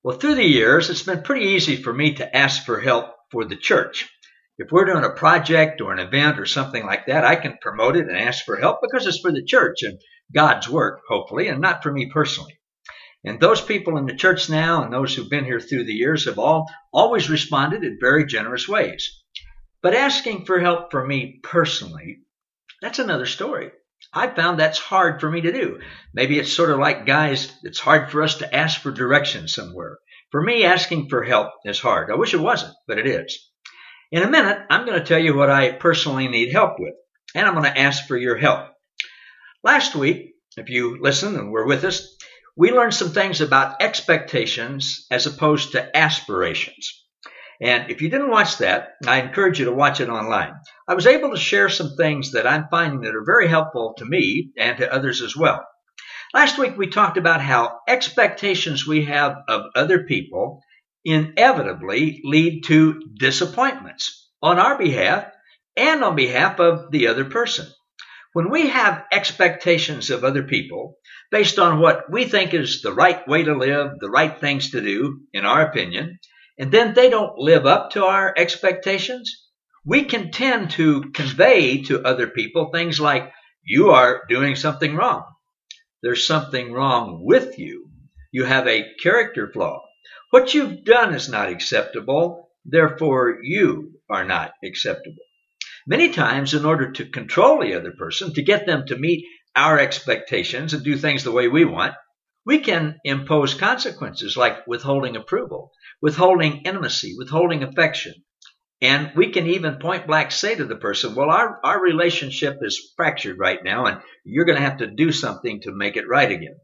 Well, through the years, it's been pretty easy for me to ask for help for the church. If we're doing a project or an event or something like that, I can promote it and ask for help because it's for the church and God's work, hopefully, and not for me personally. And those people in the church now and those who've been here through the years have always responded in very generous ways. But asking for help for me personally, that's another story. I found that's hard for me to do. Maybe it's sort of like guys, it's hard for us to ask for directions somewhere. For me, asking for help is hard. I wish it wasn't, but it is. In a minute, I'm going to tell you what I personally need help with, and I'm going to ask for your help. Last week, if you listened and were with us, we learned some things about expectations as opposed to aspirations. And if you didn't watch that, I encourage you to watch it online. I was able to share some things that I'm finding that are very helpful to me and to others as well. Last week, we talked about how expectations we have of other people inevitably lead to disappointments on our behalf and on behalf of the other person. When we have expectations of other people based on what we think is the right way to live, the right things to do, in our opinion, and then they don't live up to our expectations, we can tend to convey to other people things like, you are doing something wrong. There's something wrong with you. You have a character flaw. What you've done is not acceptable, therefore you are not acceptable. Many times, in order to control the other person, to get them to meet our expectations and do things the way we want, we can impose consequences like withholding approval, withholding intimacy, withholding affection. And we can even point blank say to the person, well, our relationship is fractured right now, and you're going to have to do something to make it right again.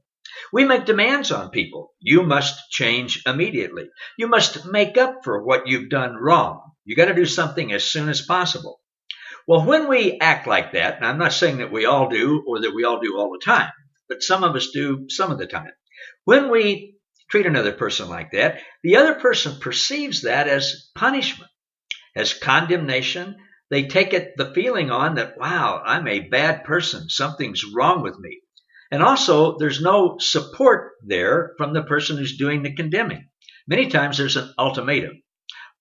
We make demands on people. You must change immediately. You must make up for what you've done wrong. You got to do something as soon as possible. Well, when we act like that, and I'm not saying that we all do or that we all do all the time, but some of us do some of the time. When we treat another person like that, the other person perceives that as punishment, as condemnation. They take the feeling on that, wow, I'm a bad person. Something's wrong with me. And also, there's no support there from the person who's doing the condemning. Many times there's an ultimatum.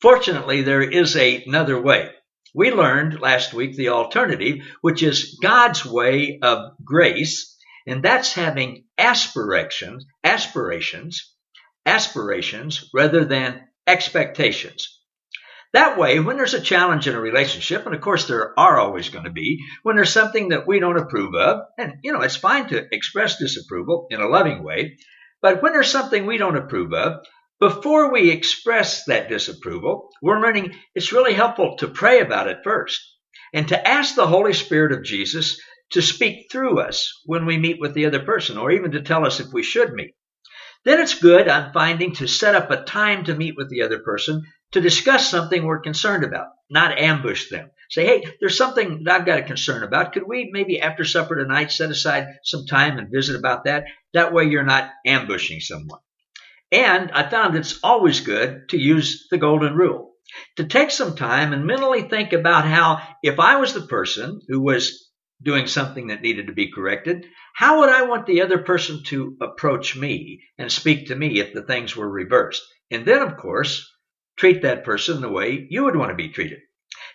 Fortunately, there is another way. We learned last week the alternative, which is God's way of grace, and that's having aspirations rather than expectations. That way, when there's a challenge in a relationship, and of course there are always going to be, when there's something that we don't approve of, and it's fine to express disapproval in a loving way, but when there's something we don't approve of, before we express that disapproval, we're learning it's really helpful to pray about it first and to ask the Holy Spirit of Jesus to speak through us when we meet with the other person, or even to tell us if we should meet. Then it's good, I'm finding, to set up a time to meet with the other person to discuss something we're concerned about, not ambush them. Say, hey, there's something that I've got a concern about. Could we maybe after supper tonight set aside some time and visit about that? That way you're not ambushing someone. And I found it's always good to use the golden rule, to take some time and mentally think about how, if I was the person who was doing something that needed to be corrected, how would I want the other person to approach me and speak to me if the things were reversed? And then, of course, treat that person the way you would want to be treated.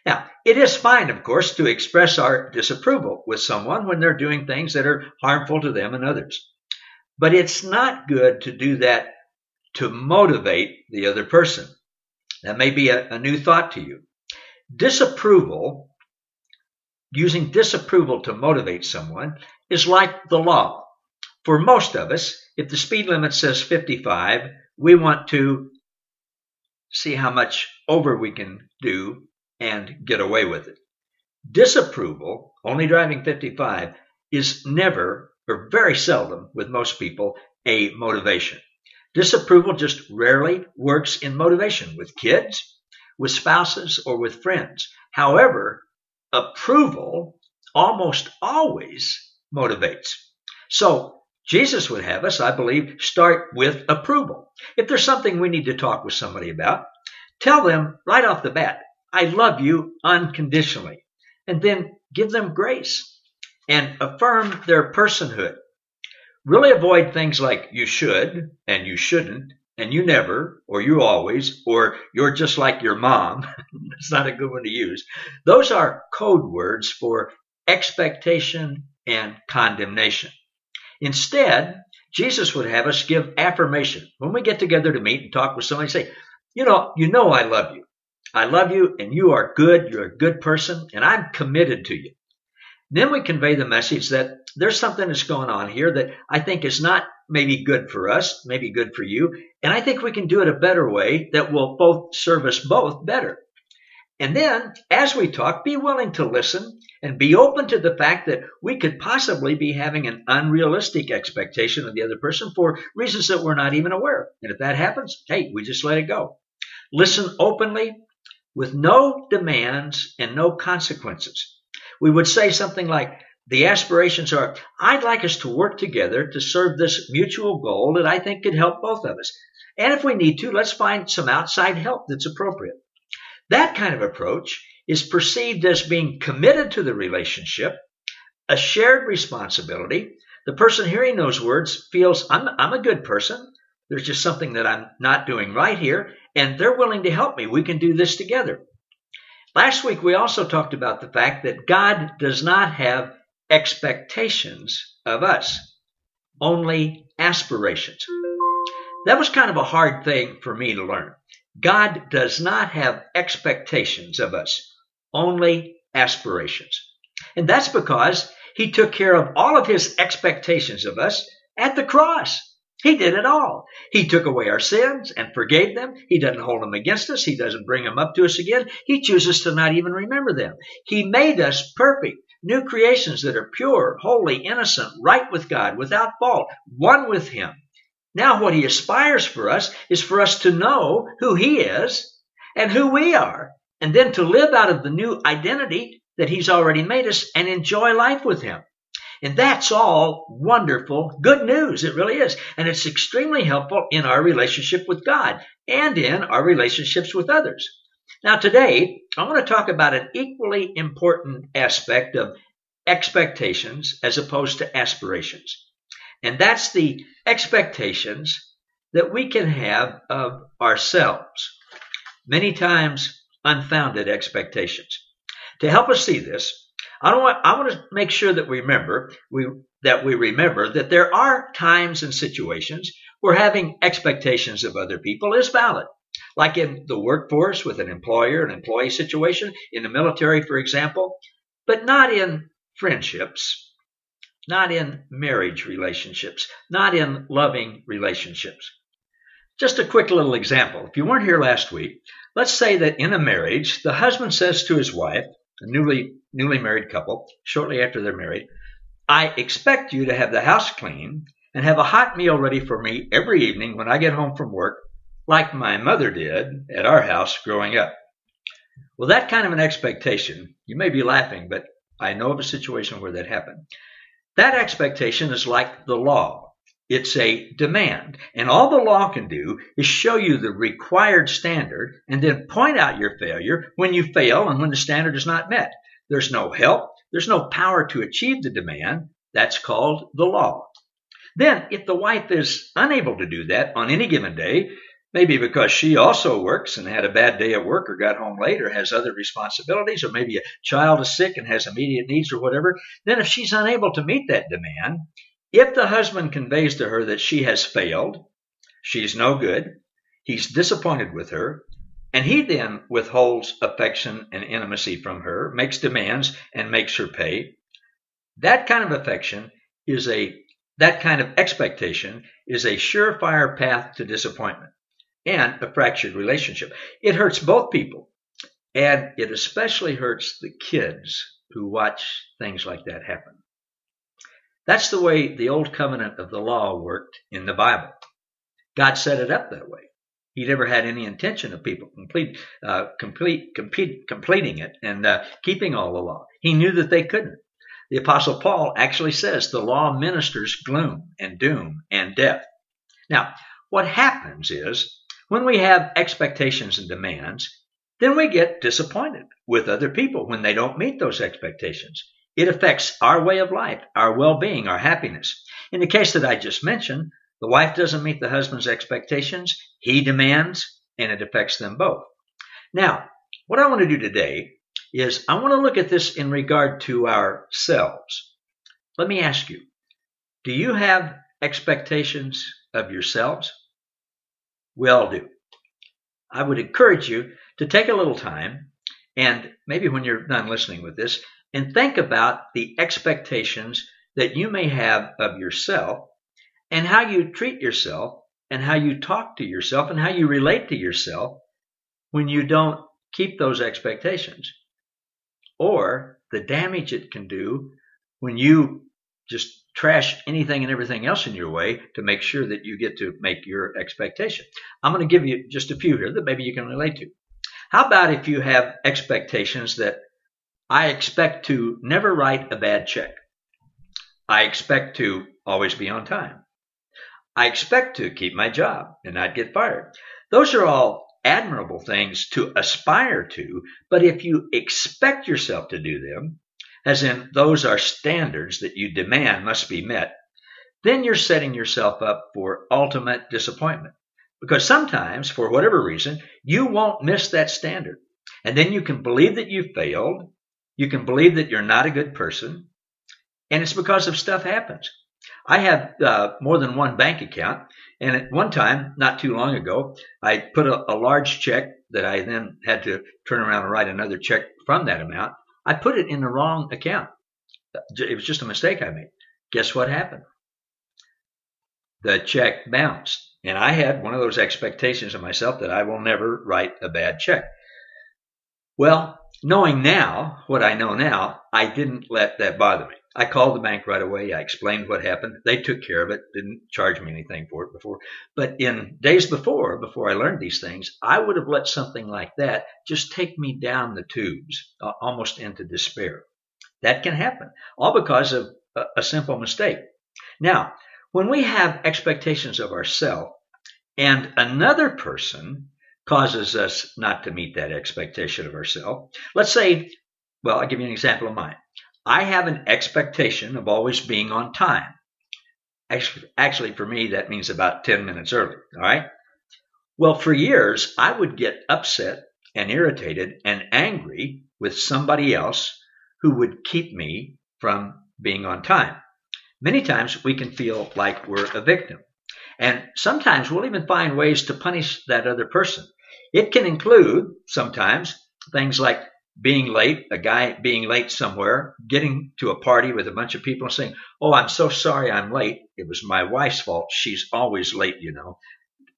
Now, it is fine, of course, to express our disapproval with someone when they're doing things that are harmful to them and others. But it's not good to do that to motivate the other person. That may be a new thought to you. Disapproval, using disapproval to motivate someone, is like the law. For most of us, if the speed limit says 55, we want to see how much over we can do and get away with it. Disapproval, only driving 55, is never, or very seldom with most people, a motivation. Disapproval just rarely works in motivation with kids, with spouses, or with friends. However, approval almost always motivates. So Jesus would have us, I believe, start with approval. If there's something we need to talk with somebody about, tell them right off the bat, I love you unconditionally. And then give them grace and affirm their personhood. Really avoid things like you should and you shouldn't and you never, or you always, or you're just like your mom. It's not a good one to use. Those are code words for expectation and condemnation. Instead, Jesus would have us give affirmation. When we get together to meet and talk with somebody, say, you know I love you. I love you, and you are good. You're a good person, and I'm committed to you. Then we convey the message that there's something that's going on here that I think is not maybe good for us, maybe good for you, and I think we can do it a better way that will both serve us both better. And then, as we talk, be willing to listen and be open to the fact that we could possibly be having an unrealistic expectation of the other person for reasons that we're not even aware of. And if that happens, hey, we just let it go. Listen openly with no demands and no consequences. We would say something like, the aspirations are, I'd like us to work together to serve this mutual goal that I think could help both of us. And if we need to, let's find some outside help that's appropriate. That kind of approach is perceived as being committed to the relationship, a shared responsibility. The person hearing those words feels, I'm a good person. There's just something that I'm not doing right here, and they're willing to help me. We can do this together. Last week, we also talked about the fact that God does not have expectations of us, only aspirations. That was kind of a hard thing for me to learn. God does not have expectations of us, only aspirations. And that's because he took care of all of his expectations of us at the cross. He did it all. He took away our sins and forgave them. He doesn't hold them against us. He doesn't bring them up to us again. He chooses to not even remember them. He made us perfect, new creations that are pure, holy, innocent, right with God, without fault, one with him. Now what he aspires for us is for us to know who he is and who we are, and then to live out of the new identity that he's already made us and enjoy life with him. And that's all wonderful, good news. It really is. And it's extremely helpful in our relationship with God and in our relationships with others. Now today, I want to talk about an equally important aspect of expectations as opposed to aspirations. And that's the expectations that we can have of ourselves. Many times unfounded expectations. To help us see this, I want to make sure that we remember that there are times and situations where having expectations of other people is valid. Like in the workforce with an employer and employee situation, in the military, for example, but not in friendships, not in marriage relationships, not in loving relationships. Just a quick little example. If you weren't here last week, let's say that in a marriage, the husband says to his wife, a newly married couple, shortly after they're married, I expect you to have the house clean and have a hot meal ready for me every evening when I get home from work, like my mother did at our house growing up. Well, that kind of an expectation, you may be laughing, but I know of a situation where that happened. That expectation is like the law. It's a demand. And all the law can do is show you the required standard and then point out your failure when you fail and when the standard is not met. There's no help. There's no power to achieve the demand. That's called the law. Then, if the wife is unable to do that on any given day, maybe because she also works and had a bad day at work or got home late or has other responsibilities, or maybe a child is sick and has immediate needs or whatever, then if she's unable to meet that demand, if the husband conveys to her that she has failed, she's no good, he's disappointed with her, and he then withholds affection and intimacy from her, makes demands and makes her pay, that kind of expectation is a surefire path to disappointment and a fractured relationship. It hurts both people, and it especially hurts the kids who watch things like that happen. That's the way the old covenant of the law worked in the Bible. God set it up that way. He never had any intention of people completing it and keeping all the law. He knew that they couldn't. The Apostle Paul actually says the law ministers gloom and doom and death. Now, what happens is when we have expectations and demands, then we get disappointed with other people when they don't meet those expectations. It affects our way of life, our well-being, our happiness. In the case that I just mentioned, The wife doesn't meet the husband's expectations. He demands, and it affects them both. Now, what I want to do today is I want to look at this in regard to ourselves. Let me ask you, do you have expectations of yourselves? We all do. I would encourage you to take a little time, and maybe when you're done listening with this, and think about the expectations that you may have of yourself and how you treat yourself and how you talk to yourself and how you relate to yourself when you don't keep those expectations, or the damage it can do when you just trash anything and everything else in your way to make sure that you get to make your expectation. I'm going to give you just a few here that maybe you can relate to. How about if you have expectations that I expect to never write a bad check. I expect to always be on time. I expect to keep my job and not get fired. Those are all admirable things to aspire to, but if you expect yourself to do them, as in those are standards that you demand must be met, then you're setting yourself up for ultimate disappointment. Because sometimes, for whatever reason, you won't miss that standard. And then you can believe that you failed. You can believe that you're not a good person. And it's because of stuff happens. I have more than one bank account. And at one time, not too long ago, I put a large check that I then had to turn around and write another check from that amount. I put it in the wrong account. It was just a mistake I made. Guess what happened? The check bounced. And I had one of those expectations of myself that I will never write a bad check. Well, knowing now what I know now, I didn't let that bother me. I called the bank right away. I explained what happened. They took care of it, didn't charge me anything for it before. But in days before I learned these things, I would have let something like that just take me down the tubes, almost into despair. That can happen, all because of a simple mistake. Now, when we have expectations of ourselves and another person causes us not to meet that expectation of ourselves, let's say, well, I'll give you an example of mine. I have an expectation of always being on time. Actually, for me, that means about 10 minutes early, all right? Well, for years, I would get upset and irritated and angry with somebody else who would keep me from being on time. Many times we can feel like we're a victim. And sometimes we'll even find ways to punish that other person. It can include sometimes things like being late, a guy being late somewhere, getting to a party with a bunch of people and saying, "Oh, I'm so sorry I'm late. It was my wife's fault. She's always late, you know."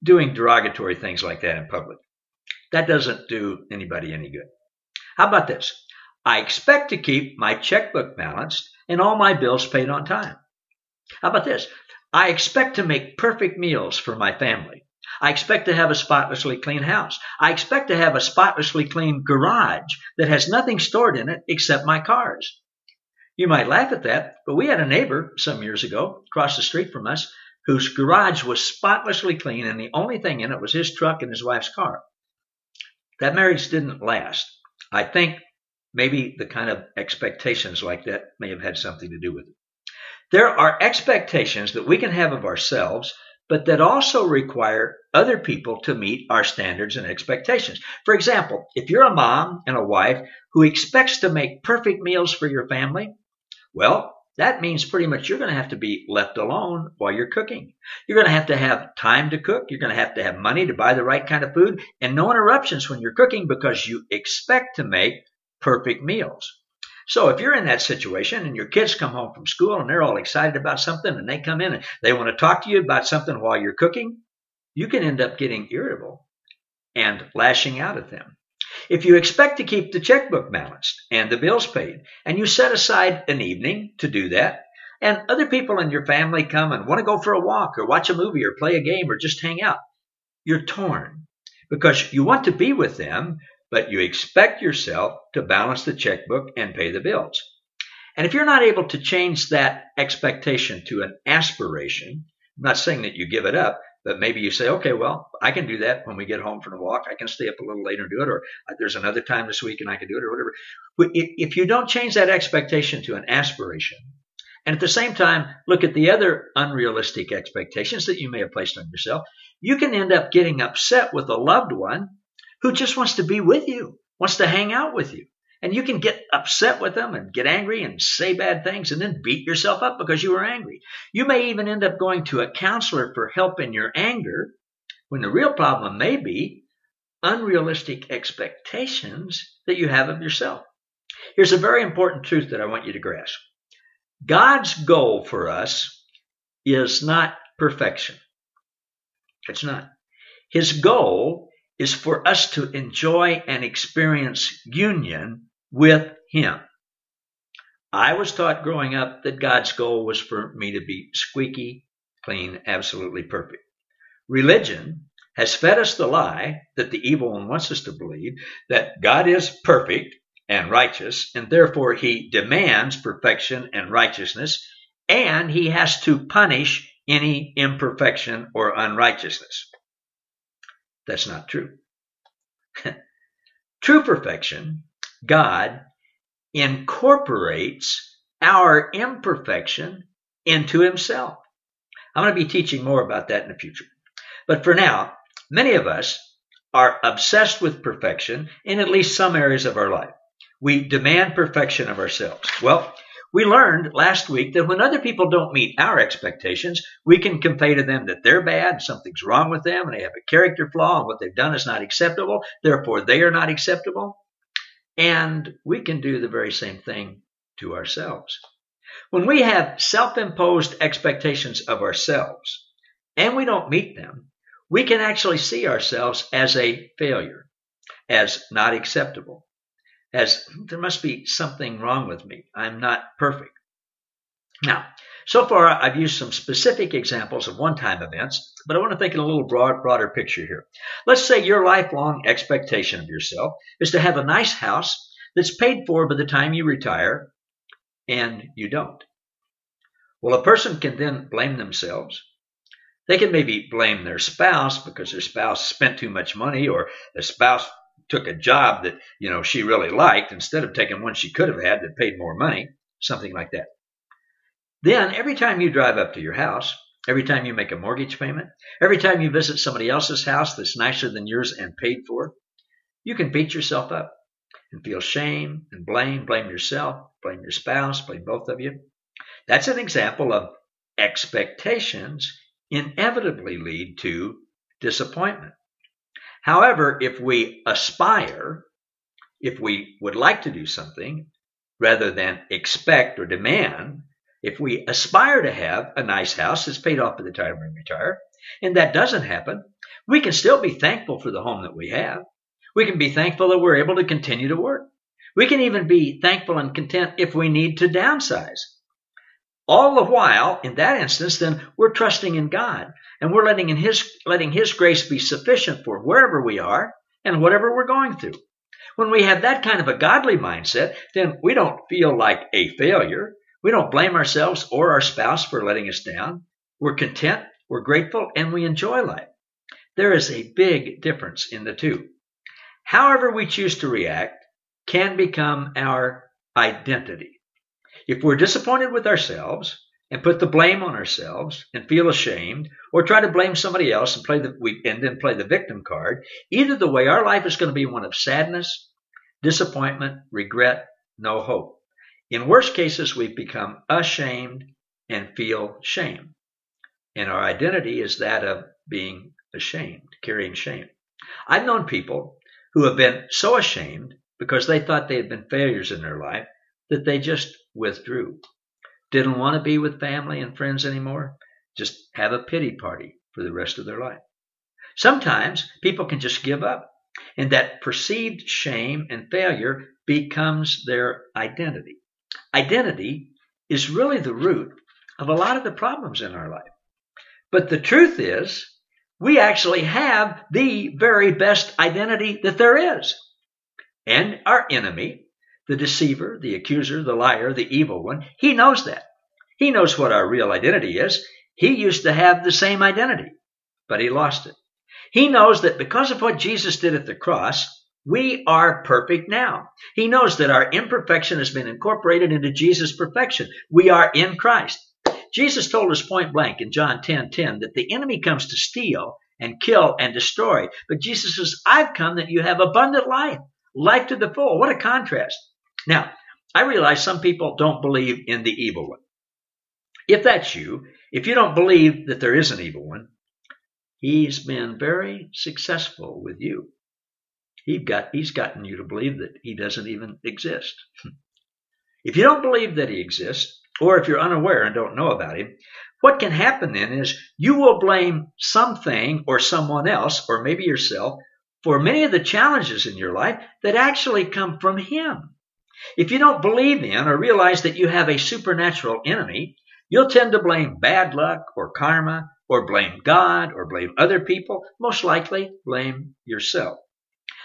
Doing derogatory things like that in public. That doesn't do anybody any good. How about this? I expect to keep my checkbook balanced and all my bills paid on time. How about this? I expect to make perfect meals for my family. I expect to have a spotlessly clean house. I expect to have a spotlessly clean garage that has nothing stored in it except my cars. You might laugh at that, but we had a neighbor some years ago across the street from us whose garage was spotlessly clean and the only thing in it was his truck and his wife's car. That marriage didn't last. I think maybe the kind of expectations like that may have had something to do with it. There are expectations that we can have of ourselves, but that also require other people to meet our standards and expectations. For example, if you're a mom and a wife who expects to make perfect meals for your family, well, that means pretty much you're going to have to be left alone while you're cooking. You're going to have time to cook. You're going to have money to buy the right kind of food and no interruptions when you're cooking because you expect to make perfect meals. So if you're in that situation and your kids come home from school and they're all excited about something and they come in and they want to talk to you about something while you're cooking, you can end up getting irritable and lashing out at them. If you expect to keep the checkbook balanced and the bills paid, and you set aside an evening to do that, and other people in your family come and want to go for a walk or watch a movie or play a game or just hang out, you're torn because you want to be with them, but you expect yourself to balance the checkbook and pay the bills. And if you're not able to change that expectation to an aspiration, I'm not saying that you give it up, but maybe you say, okay, well, I can do that when we get home from the walk. I can stay up a little later and do it, or there's another time this week and I can do it, or whatever. If you don't change that expectation to an aspiration, And at the same time, look at the other unrealistic expectations that you may have placed on yourself. You can end up getting upset with a loved one who just wants to be with you, wants to hang out with you. And you can get upset with them and get angry and say bad things and then beat yourself up because you were angry. You may even end up going to a counselor for help in your anger when the real problem may be unrealistic expectations that you have of yourself. Here's a very important truth that I want you to grasp. God's goal for us is not perfection. It's not. His goal is for us to enjoy and experience union with Him. I was taught growing up that God's goal was for me to be squeaky, clean, absolutely perfect. Religion has fed us the lie that the evil one wants us to believe that God is perfect and righteous, and therefore He demands perfection and righteousness, and He has to punish any imperfection or unrighteousness. That's not true. True perfection, God incorporates our imperfection into Himself. I'm going to be teaching more about that in the future. But for now, many of us are obsessed with perfection in at least some areas of our life. We demand perfection of ourselves. Well, we learned last week that when other people don't meet our expectations, we can convey to them that they're bad, something's wrong with them, and they have a character flaw, and what they've done is not acceptable, therefore they are not acceptable. And we can do the very same thing to ourselves. When we have self-imposed expectations of ourselves, and we don't meet them, we can actually see ourselves as a failure, as not acceptable, as there must be something wrong with me. I'm not perfect. Now, so far I've used some specific examples of one-time events, but I want to think in a little broader picture here. Let's say your lifelong expectation of yourself is to have a nice house that's paid for by the time you retire, and you don't. Well, a person can then blame themselves. They can maybe blame their spouse because their spouse spent too much money, or the spouse took a job that, she really liked instead of taking one she could have had that paid more money, something like that. Then every time you drive up to your house, every time you make a mortgage payment, every time you visit somebody else's house that's nicer than yours and paid for, you can beat yourself up and feel shame and blame yourself, blame your spouse, blame both of you. That's an example of expectations inevitably lead to disappointment. However, if we aspire, if we would like to do something rather than expect or demand, if we aspire to have a nice house that's paid off by the time we retire, and that doesn't happen, we can still be thankful for the home that we have. We can be thankful that we're able to continue to work. We can even be thankful and content if we need to downsize. All the while, in that instance, then we're trusting in God, and we're letting His grace be sufficient for wherever we are and whatever we're going through. When we have that kind of a godly mindset, then we don't feel like a failure. We don't blame ourselves or our spouse for letting us down. We're content, we're grateful, and we enjoy life. There is a big difference in the two. However we choose to react can become our identity. If we're disappointed with ourselves and put the blame on ourselves and feel ashamed, or try to blame somebody else and then play the victim card, either the way, our life is going to be one of sadness, disappointment, regret, no hope. In worst cases, we become ashamed and feel shame. And our identity is that of being ashamed, carrying shame. I've known people who have been so ashamed because they thought they had been failures in their life that they just withdrew. Didn't want to be with family and friends anymore. Just have a pity party for the rest of their life. Sometimes people can just give up, and that perceived shame and failure becomes their identity. Identity is really the root of a lot of the problems in our life. But the truth is, we actually have the very best identity that there is. And our enemy, the deceiver, the accuser, the liar, the evil one, he knows that. He knows what our real identity is. He used to have the same identity, but he lost it. He knows that because of what Jesus did at the cross, We are perfect now. He knows that our imperfection has been incorporated into Jesus' perfection. We are in Christ. Jesus told us point blank in John 10:10 that the enemy comes to steal and kill and destroy. But Jesus says, I've come that you have abundant life, life to the full. What a contrast. Now, I realize some people don't believe in the evil one. If that's you, if you don't believe that there is an evil one, he's been very successful with you. He's gotten you to believe that he doesn't even exist. If you don't believe that he exists, or if you're unaware and don't know about him, what can happen then is you will blame something or someone else, or maybe yourself, for many of the challenges in your life that actually come from him. If you don't believe in or realize that you have a supernatural enemy, you'll tend to blame bad luck or karma, or blame God, or blame other people, most likely blame yourself.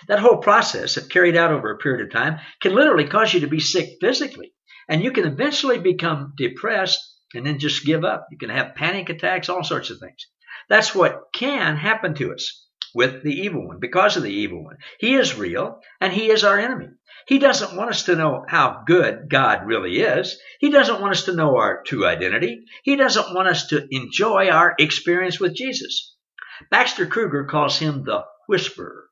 That whole process, if carried out over a period of time, can literally cause you to be sick physically. And you can eventually become depressed and then just give up. You can have panic attacks, all sorts of things. That's what can happen to us with the evil one, because of the evil one. He is real, and he is our enemy. He doesn't want us to know how good God really is. He doesn't want us to know our true identity. He doesn't want us to enjoy our experience with Jesus. Baxter Kruger calls him the whisperer.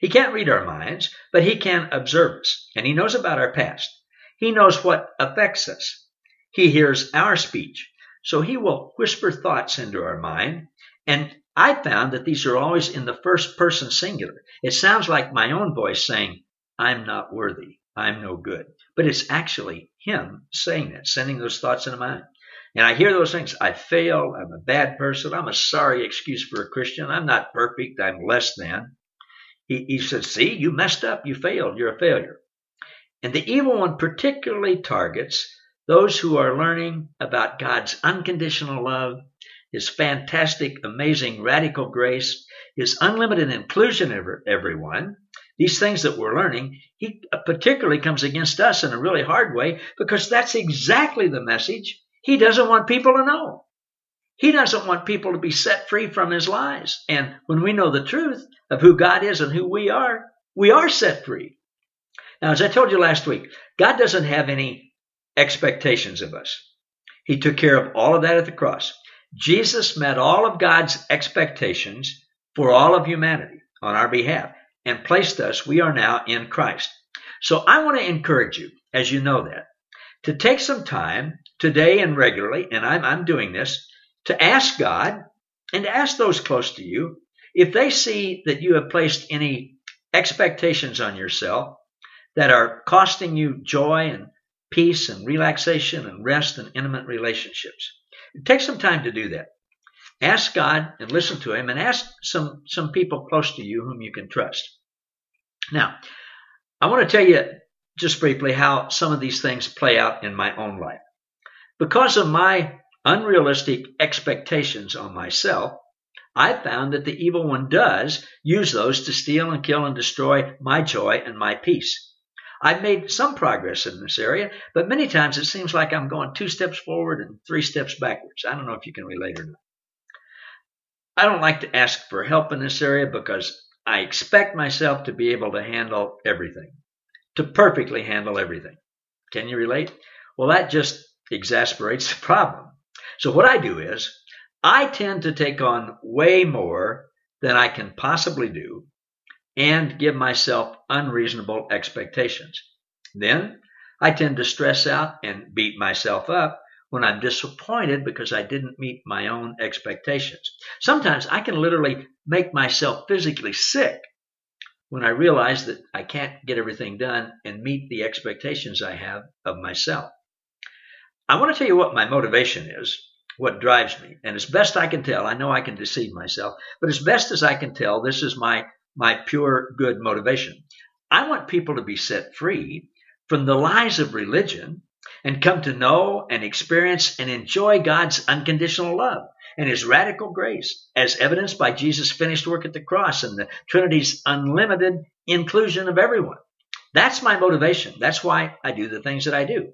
He can't read our minds, but he can observe us, and he knows about our past. He knows what affects us. He hears our speech, so he will whisper thoughts into our mind, and I found that these are always in the first person singular. It sounds like my own voice saying, I'm not worthy, I'm no good. But it's actually him saying that, sending those thoughts into mine. And I hear those things. I failed, I'm a bad person, I'm a sorry excuse for a Christian, I'm not perfect, I'm less than. He says, see, you messed up, you failed, you're a failure. And the evil one particularly targets those who are learning about God's unconditional love, his fantastic, amazing, radical grace, his unlimited inclusion of everyone. These things that we're learning, he particularly comes against us in a really hard way, because that's exactly the message he doesn't want people to know. He doesn't want people to be set free from his lies. And when we know the truth of who God is and who we are set free. Now, as I told you last week, God doesn't have any expectations of us. He took care of all of that at the cross. Jesus met all of God's expectations for all of humanity on our behalf and placed us, we are now in Christ. So I want to encourage you, as you know that, to take some time today and regularly, and I'm doing this, to ask God and to ask those close to you if they see that you have placed any expectations on yourself that are costing you joy and peace and relaxation and rest and intimate relationships. Take some time to do that. Ask God and listen to him, and ask some people close to you whom you can trust. Now, I want to tell you just briefly how some of these things play out in my own life. Because of my unrealistic expectations on myself, I found that the evil one does use those to steal and kill and destroy my joy and my peace. I've made some progress in this area, but many times it seems like I'm going 2 steps forward and 3 steps backwards. I don't know if you can relate or not. I don't like to ask for help in this area because I expect myself to be able to handle everything, to perfectly handle everything. Can you relate? Well, that just exasperates the problem. So what I do is I tend to take on way more than I can possibly do and give myself unreasonable expectations. Then I tend to stress out and beat myself up when I'm disappointed because I didn't meet my own expectations. Sometimes I can literally make myself physically sick when I realize that I can't get everything done and meet the expectations I have of myself. I want to tell you what my motivation is, what drives me. And as best I can tell, I know I can deceive myself, but as best as I can tell, this is my pure good motivation. I want people to be set free from the lies of religion and come to know and experience and enjoy God's unconditional love and his radical grace, as evidenced by Jesus' finished work at the cross and the Trinity's unlimited inclusion of everyone. That's my motivation. That's why I do the things that I do.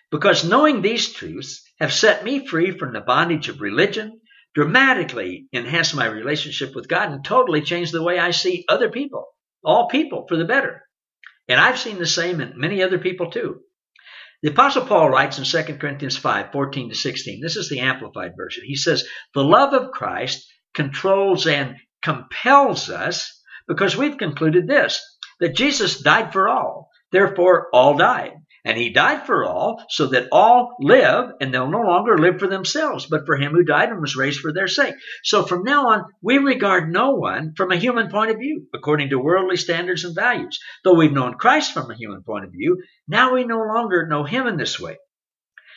Because knowing these truths have set me free from the bondage of religion, dramatically enhanced my relationship with God, and totally changed the way I see other people all people for the better. And I've seen the same in many other people too. The Apostle Paul writes in 2 Corinthians 5:14-16. This is the Amplified Version. He says, the love of Christ controls and compels us because we've concluded this, that Jesus died for all. Therefore, all died. And he died for all so that all live, and they'll no longer live for themselves, but for him who died and was raised for their sake. So from now on, we regard no one from a human point of view, according to worldly standards and values. Though we've known Christ from a human point of view, now we no longer know him in this way.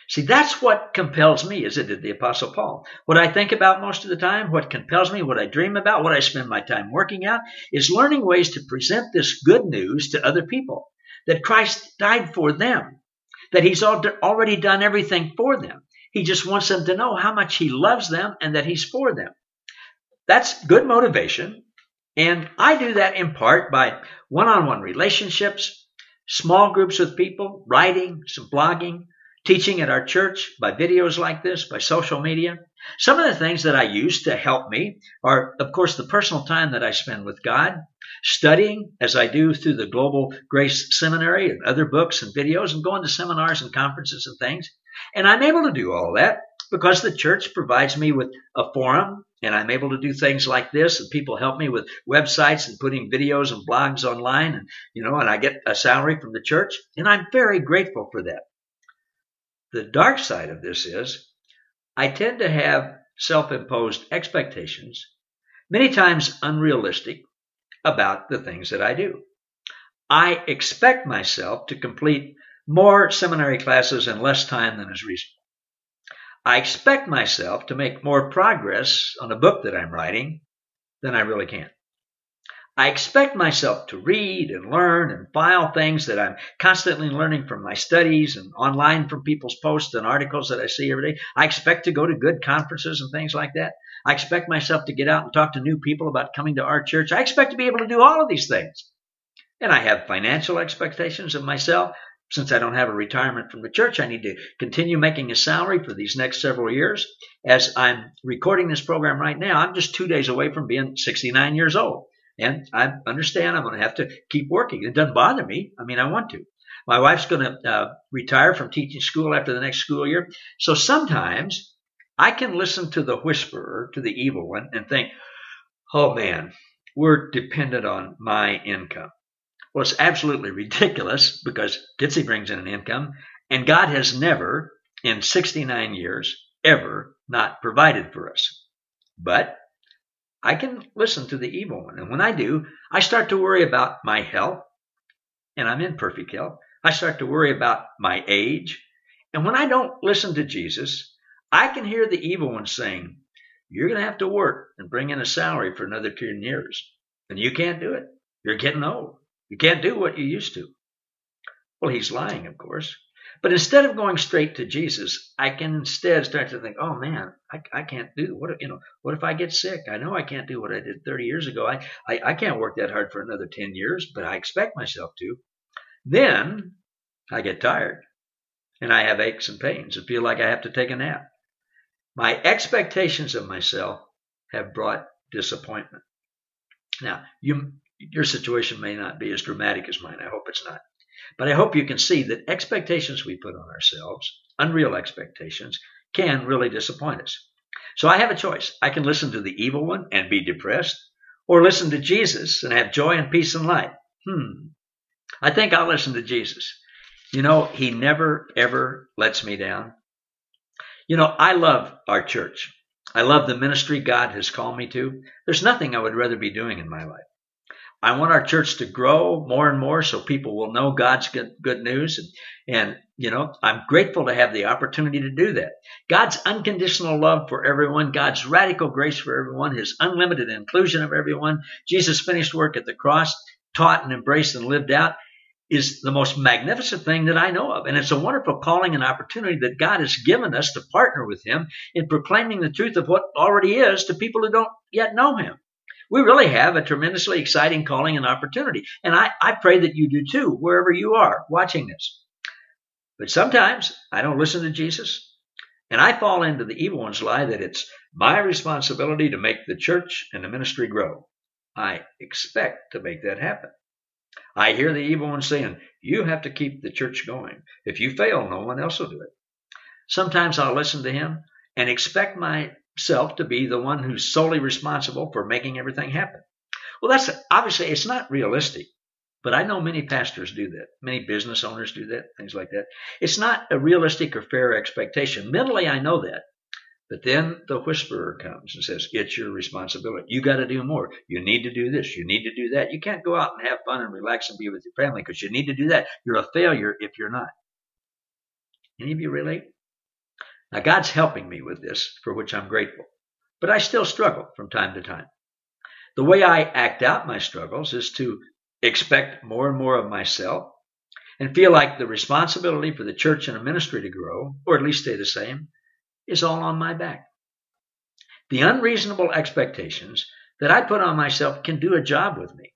See, that's what compels me, as it did the Apostle Paul. What I think about most of the time, what compels me, what I dream about, what I spend my time working out, is learning ways to present this good news to other people. That Christ died for them, that he's already done everything for them. He just wants them to know how much he loves them and that he's for them. That's good motivation. And I do that in part by one-on-one relationships, small groups with people, writing, some blogging, teaching at our church, by videos like this, by social media. Some of the things that I use to help me are, of course, the personal time that I spend with God, studying as I do through the Global Grace Seminary and other books and videos, and going to seminars and conferences and things. And I'm able to do all that because the church provides me with a forum, and I'm able to do things like this, and people help me with websites and putting videos and blogs online, and I get a salary from the church, and I'm very grateful for that. The dark side of this is I tend to have self-imposed expectations, many times unrealistic, about the things that I do. I expect myself to complete more seminary classes in less time than is reasonable. I expect myself to make more progress on a book that I'm writing than I really can. I expect myself to read and learn and file things that I'm constantly learning from my studies and online from people's posts and articles that I see every day. I expect to go to good conferences and things like that. I expect myself to get out and talk to new people about coming to our church. I expect to be able to do all of these things. And I have financial expectations of myself. Since I don't have a retirement from the church, I need to continue making a salary for these next several years. As I'm recording this program right now, I'm just 2 days away from being 69 years old. And I understand I'm going to have to keep working. It doesn't bother me. I want to. My wife's going to retire from teaching school after the next school year. So sometimes I can listen to the whisperer, to the evil one, and think, oh man, we're dependent on my income. Well, it's absolutely ridiculous because Ditsy brings in an income, and God has never, in 69 years, ever not provided for us. But I can listen to the evil one. And when I do, I start to worry about my health, and I'm in perfect health. I start to worry about my age. And when I don't listen to Jesus, I can hear the evil one saying, you're going to have to work and bring in a salary for another 10 years. And you can't do it. You're getting old. You can't do what you used to. Well, he's lying, of course. But instead of going straight to Jesus, I can instead start to think, oh man, I can't do what if I get sick? I know I can't do what I did 30 years ago. I can't work that hard for another 10 years, but I expect myself to. Then I get tired and I have aches and pains and feel like I have to take a nap. My expectations of myself have brought disappointment. Now, your situation may not be as dramatic as mine. I hope it's not. But I hope you can see that expectations we put on ourselves, unreal expectations, can really disappoint us. So I have a choice. I can listen to the evil one and be depressed, or listen to Jesus and have joy and peace and light. I think I'll listen to Jesus. He never, ever lets me down. I love our church. I love the ministry God has called me to. There's nothing I would rather be doing in my life. I want our church to grow more and more so people will know God's good news. And I'm grateful to have the opportunity to do that. God's unconditional love for everyone, God's radical grace for everyone, his unlimited inclusion of everyone, Jesus' finished work at the cross, taught and embraced and lived out, is the most magnificent thing that I know of. And it's a wonderful calling and opportunity that God has given us to partner with him in proclaiming the truth of what already is to people who don't yet know him. We really have a tremendously exciting calling and opportunity. And I pray that you do too, wherever you are watching this. But sometimes I don't listen to Jesus, and I fall into the evil one's lie that it's my responsibility to make the church and the ministry grow. I expect to make that happen. I hear the evil one saying, you have to keep the church going. If you fail, no one else will do it. Sometimes I'll listen to him and expect myself to be the one who's solely responsible for making everything happen. Well, that's obviously, it's not realistic, but I know many pastors do that. Many business owners do that, things like that. It's not a realistic or fair expectation. Mentally, I know that. But then the whisperer comes and says, it's your responsibility. You got to do more. You need to do this. You need to do that. You can't go out and have fun and relax and be with your family because you need to do that. You're a failure if you're not. Any of you relate? Now, God's helping me with this, for which I'm grateful. But I still struggle from time to time. The way I act out my struggles is to expect more and more of myself and feel like the responsibility for the church and a ministry to grow, or at least stay the same, is all on my back. The unreasonable expectations that I put on myself can do a job with me.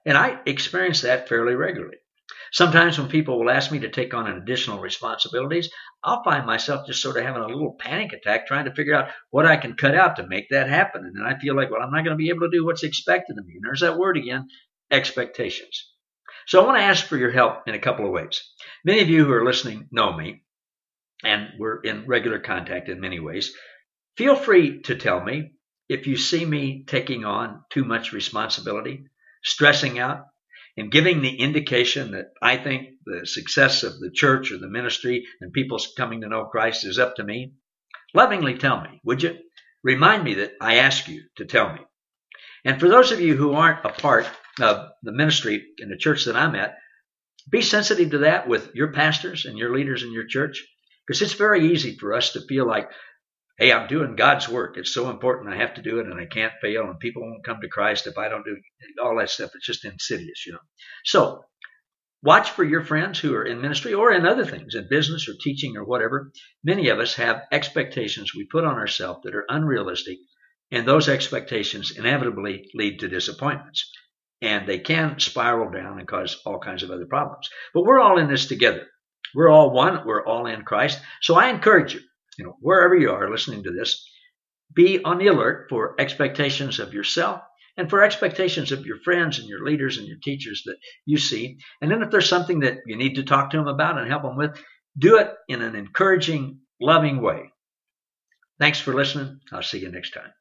And I experience that fairly regularly. Sometimes when people will ask me to take on additional responsibilities, I'll find myself just sort of having a little panic attack trying to figure out what I can cut out to make that happen. And then I feel like, well, I'm not going to be able to do what's expected of me. And there's that word again, expectations. So I want to ask for your help in a couple of ways. Many of you who are listening know me, and we're in regular contact in many ways. Feel free to tell me if you see me taking on too much responsibility, stressing out, and giving the indication that I think the success of the church or the ministry and people coming to know Christ is up to me. Lovingly tell me, would you? Remind me that I ask you to tell me. And for those of you who aren't a part of the ministry in the church that I'm at, be sensitive to that with your pastors and your leaders in your church. Because it's very easy for us to feel like, hey, I'm doing God's work. It's so important. I have to do it and I can't fail and people won't come to Christ if I don't do all that stuff. It's just insidious, So watch for your friends who are in ministry or in other things, in business or teaching or whatever. Many of us have expectations we put on ourselves that are unrealistic, and those expectations inevitably lead to disappointments. And they can spiral down and cause all kinds of other problems. But we're all in this together. We're all one. We're all in Christ. So I encourage you, wherever you are listening to this, be on the alert for expectations of yourself and for expectations of your friends and your leaders and your teachers that you see. And then if there's something that you need to talk to them about and help them with, do it in an encouraging, loving way. Thanks for listening. I'll see you next time.